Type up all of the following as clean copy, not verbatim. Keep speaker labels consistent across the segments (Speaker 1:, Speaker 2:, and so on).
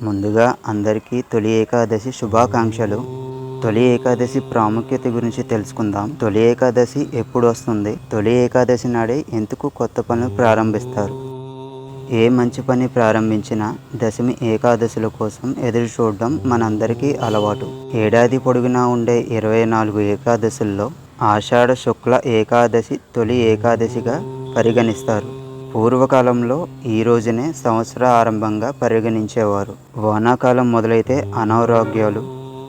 Speaker 1: ముందుగా అందరికీ తొలి ఏకాదశి శుభాకాంక్షలు. తొలి ఏకాదశి ప్రాముఖ్యత గురించి తెలుసుకుందాం. తొలి ఏకాదశి ఎప్పుడు వస్తుంది? తొలి ఏకాదశి నాడే ఎందుకు కొత్త పనులు ప్రారంభిస్తారు? ఏ మంచి పని ప్రారంభించినా దశమి ఏకాదశుల కోసం ఎదురు చూడడం మనందరికీ అలవాటు. ఏడాది పొడుగునా ఉండే 24 ఏకాదశుల్లో ఆషాఢ శుక్ల ఏకాదశి తొలి ఏకాదశిగా పరిగణిస్తారు. పూర్వకాలంలో ఈ రోజునే సంవత్సర ఆరంభంగా పరిగణించేవారు. వానాకాలం మొదలైతే అనారోగ్యాలు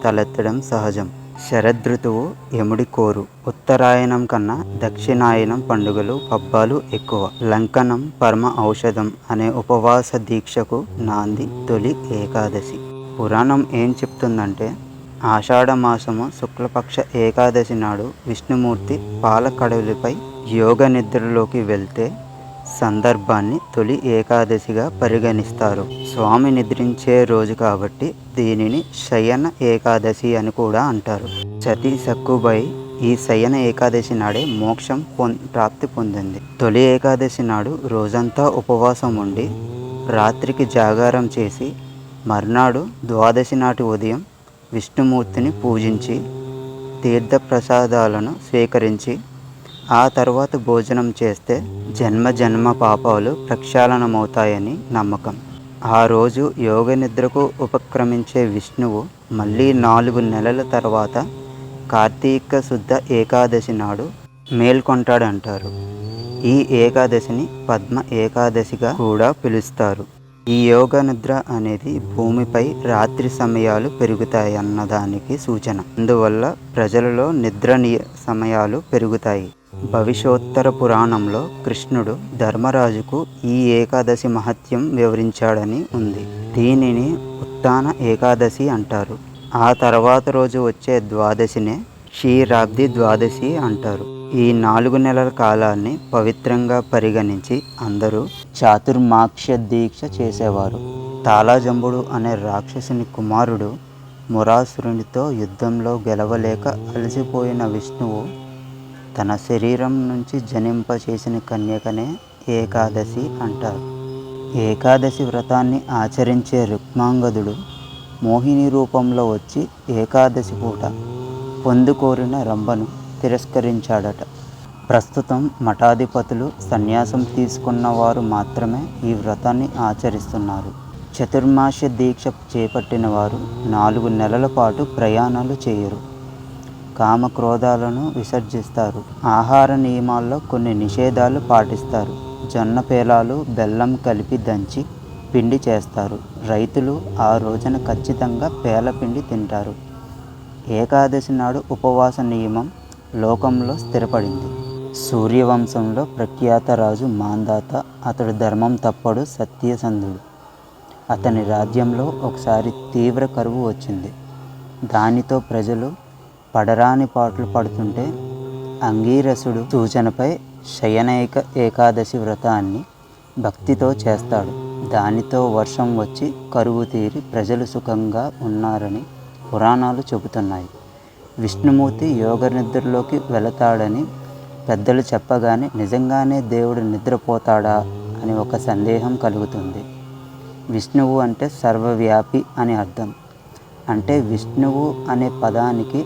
Speaker 1: తలెత్తడం సహజం. శరదృతువు యముడి కోరు. ఉత్తరాయణం కన్నా దక్షిణాయనం పండుగలు పబ్బాలు ఎక్కువ. లంకనం పరమ ఔషధం అనే ఉపవాస దీక్షకు నాంది తొలి ఏకాదశి. పురాణం ఏం చెప్తుందంటే, ఆషాఢ మాసము శుక్లపక్ష ఏకాదశి నాడు విష్ణుమూర్తి పాలకడలిపై యోగ నిద్రలోకి వెళ్తే సందర్భాన్ని తొలి ఏకాదశిగా పరిగణిస్తారు. స్వామి నిద్రించే రోజు కాబట్టి దీనిని శయన ఏకాదశి అని కూడా అంటారు. సతీ సక్కుబాయి ఈ శయన ఏకాదశి నాడే మోక్షం ప్రాప్తి పొందింది. తొలి ఏకాదశి నాడు రోజంతా ఉపవాసం ఉండి రాత్రికి జాగారం చేసి మర్నాడు ద్వాదశి నాటి ఉదయం విష్ణుమూర్తిని పూజించి తీర్థప్రసాదాలను స్వీకరించి ఆ తర్వాత భోజనం చేస్తే జన్మ పాపాలు ప్రక్షాళనమవుతాయని నమ్మకం. ఆ రోజు యోగ నిద్రకు ఉపక్రమించే విష్ణువు మళ్ళీ 4 నెలల తర్వాత కార్తీక శుద్ధ ఏకాదశి నాడు మేల్కొంటాడంటారు. ఈ ఏకాదశిని పద్మ ఏకాదశిగా కూడా పిలుస్తారు. ఈ యోగ నిద్ర అనేది భూమిపై రాత్రి సమయాలు పెరుగుతాయన్నదానికి సూచన. అందువల్ల ప్రజలలో నిద్ర సమయాలు పెరుగుతాయి. భవిష్యోత్తర పురాణంలో కృష్ణుడు ధర్మరాజుకు ఈ ఏకాదశి మహత్యం వివరించాడని ఉంది. దీనిని ఉత్తాన ఏకాదశి అంటారు. ఆ తర్వాత రోజు వచ్చే ద్వాదశినే క్షీరాబ్ది ద్వాదశి అంటారు. ఈ 4 నెలల కాలాన్ని పవిత్రంగా పరిగణించి అందరూ చాతుర్మాస్య దీక్ష చేసేవారు. తాళజంబుడు అనే రాక్షసుని కుమారుడు మురాసురునితో యుద్ధంలో గెలవలేక అలసిపోయిన విష్ణువు తన శరీరం నుంచి జనింపచేసిన కన్యకనే ఏకాదశి అంటారు. ఏకాదశి వ్రతాన్ని ఆచరించే రుక్మాంగదుడు మోహిని రూపంలో వచ్చి ఏకాదశి పూట పొందుకోరిన రంభను తిరస్కరించాడట. ప్రస్తుతం మఠాధిపతులు సన్యాసం తీసుకున్న వారు మాత్రమే ఈ వ్రతాన్ని ఆచరిస్తున్నారు. చతుర్మాస్య దీక్ష చేపట్టిన వారు 4 నెలల పాటు ప్రయాణాలు చేయరు. కామక్రోధాలను విసర్జిస్తారు. ఆహార నియమాల్లో కొన్ని నిషేధాలు పాటిస్తారు. జొన్న పేలాలు బెల్లం కలిపి దంచి పిండి చేస్తారు. రైతులు ఆ రోజున ఖచ్చితంగా పేలపిండి తింటారు. ఏకాదశి నాడు ఉపవాస నియమం లోకంలో స్థిరపడింది. సూర్యవంశంలో ప్రఖ్యాత రాజు మాంధాత, అతడు ధర్మం తప్పడు సత్యసంధుడు. అతని రాజ్యంలో ఒకసారి తీవ్ర కరువు వచ్చింది. దానితో ప్రజలు పడరాని పాటలు పడుతుంటే అంగీరసుడు సూచనపై శయన ఏకాదశి వ్రతాన్ని భక్తితో చేస్తాడు. దానితో వర్షం వచ్చి కరువు తీరి ప్రజలు సుఖంగా ఉన్నారని పురాణాలు చెబుతున్నాయి. విష్ణుమూర్తి యోగ నిద్రలోకి వెళతాడని పెద్దలు చెప్పగానే నిజంగానే దేవుడు నిద్రపోతాడా అని ఒక సందేహం కలుగుతుంది. విష్ణువు అంటే సర్వవ్యాపి అని అర్థం. అంటే విష్ణువు అనే పదానికి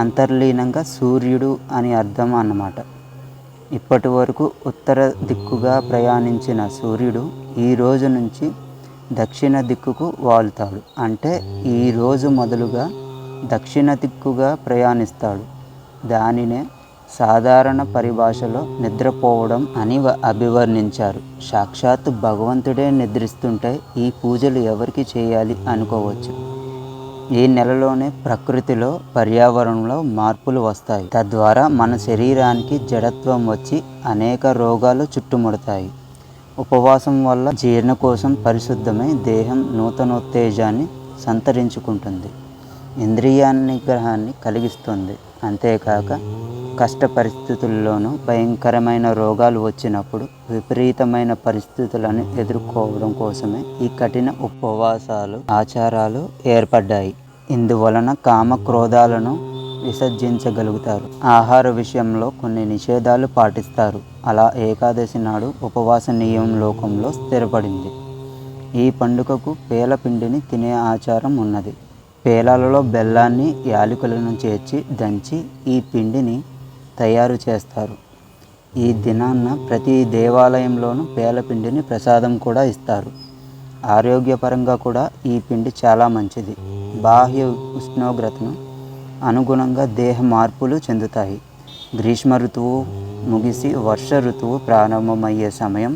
Speaker 1: అంతర్లీనంగా సూర్యుడు అని అర్థం అన్నమాట. ఇప్పటి వరకు ఉత్తర దిక్కుగా ప్రయాణించిన సూర్యుడు ఈ రోజు నుంచి దక్షిణ దిక్కుకు వాలుతాడు. అంటే ఈ రోజు మొదలుగా దక్షిణ దిక్కుగా ప్రయాణిస్తాడు. దానినే సాధారణ పరిభాషలో నిద్రపోవడం అని అభివర్ణించారు. సాక్షాత్తు భగవంతుడే నిద్రిస్తుంటే ఈ పూజలు ఎవరికి చేయాలి అనుకోవచ్చు. ఈ నెలలోనే ప్రకృతిలో పర్యావరణంలో మార్పులు వస్తాయి. తద్వారా మన శరీరానికి జడత్వం వచ్చి అనేక రోగాలు చుట్టుముడతాయి. ఉపవాసం వల్ల జీర్ణకోశం పరిశుద్ధమై దేహం నూతనోత్తేజాన్ని సంతరించుకుంటుంది. ఇంద్రియ నిగ్రహాన్ని కలిగిస్తుంది. అంతేకాక కష్ట పరిస్థితుల్లోనూ భయంకరమైన రోగాలు వచ్చినప్పుడు విపరీతమైన పరిస్థితులను ఎదుర్కోవడం కోసమే ఈ కఠిన ఉపవాసాలు ఆచారాలు ఏర్పడ్డాయి. ఇందువలన కామక్రోధాలను విసర్జించగలుగుతారు. ఆహార విషయంలో కొన్ని నిషేధాలు పాటిస్తారు. అలా ఏకాదశి నాడు ఉపవాస నియమం లోకంలో స్థిరపడింది. ఈ పండుగకు పేల పిండిని తినే ఆచారం ఉన్నది. పేలాలలో బెల్లాన్ని, యాలకులను చేర్చి దంచి ఈ పిండిని తయారు చేస్తారు. ఈ దినాన్న ప్రతి దేవాలయంలోనూ పేల పిండిని ప్రసాదం కూడా ఇస్తారు. ఆరోగ్యపరంగా కూడా ఈ పిండి చాలా మంచిది. బాహ్య ఉష్ణోగ్రతను అనుగుణంగా దేహ మార్పులు చెందుతాయి. గ్రీష్మ ఋతువు ముగిసి వర్ష ఋతువు ప్రారంభమయ్యే సమయం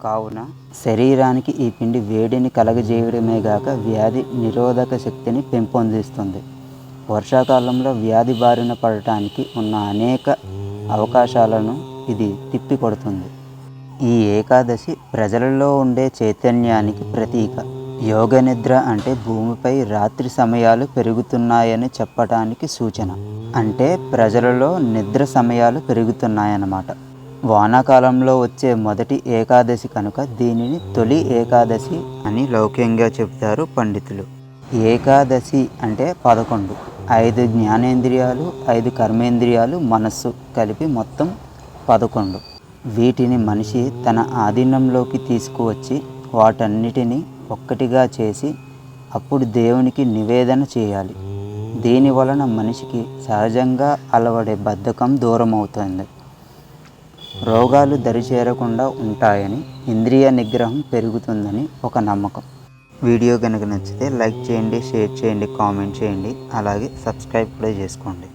Speaker 1: కావున శరీరానికి ఈ పిండి వేడిని కలగజేయడమే గాక వ్యాధి నిరోధక శక్తిని పెంపొందిస్తుంది. వర్షాకాలంలో వ్యాధి బారిన పడటానికి ఉన్న అనేక అవకాశాలను ఇది తిప్పికొడుతుంది. ఈ ఏకాదశి ప్రజలలో ఉండే చైతన్యానికి ప్రతీక. యోగ నిద్ర అంటే భూమిపై రాత్రి సమయాలు పెరుగుతున్నాయని చెప్పటానికి సూచన. అంటే ప్రజలలో నిద్ర సమయాలు పెరుగుతున్నాయన్నమాట. వానాకాలంలో వచ్చే మొదటి ఏకాదశి కనుక దీనిని తొలి ఏకాదశి అని లౌకికంగా చెబుతారు పండితులు. ఏకాదశి అంటే 11. 5 జ్ఞానేంద్రియాలు, 5 కర్మేంద్రియాలు, మనస్సు కలిపి మొత్తం 11. వీటిని మనిషి తన ఆధీనంలోకి తీసుకువచ్చి వాటన్నిటినీ ఒక్కటిగా చేసి అప్పుడు దేవునికి నివేదన చేయాలి. దీని వలన మనిషికి సహజంగా అలవడే బద్ధకం దూరమవుతుంది. రోగాలు దరిచేరకుండా ఉంటాయని, ఇంద్రియ నిగ్రహం పెరుగుతుందని ఒక నమ్మకం. వీడియో కనుక నచ్చితే లైక్ చేయండి, షేర్ చేయండి, కామెంట్ చేయండి, అలాగే సబ్స్క్రైబ్ కూడా చేసుకోండి.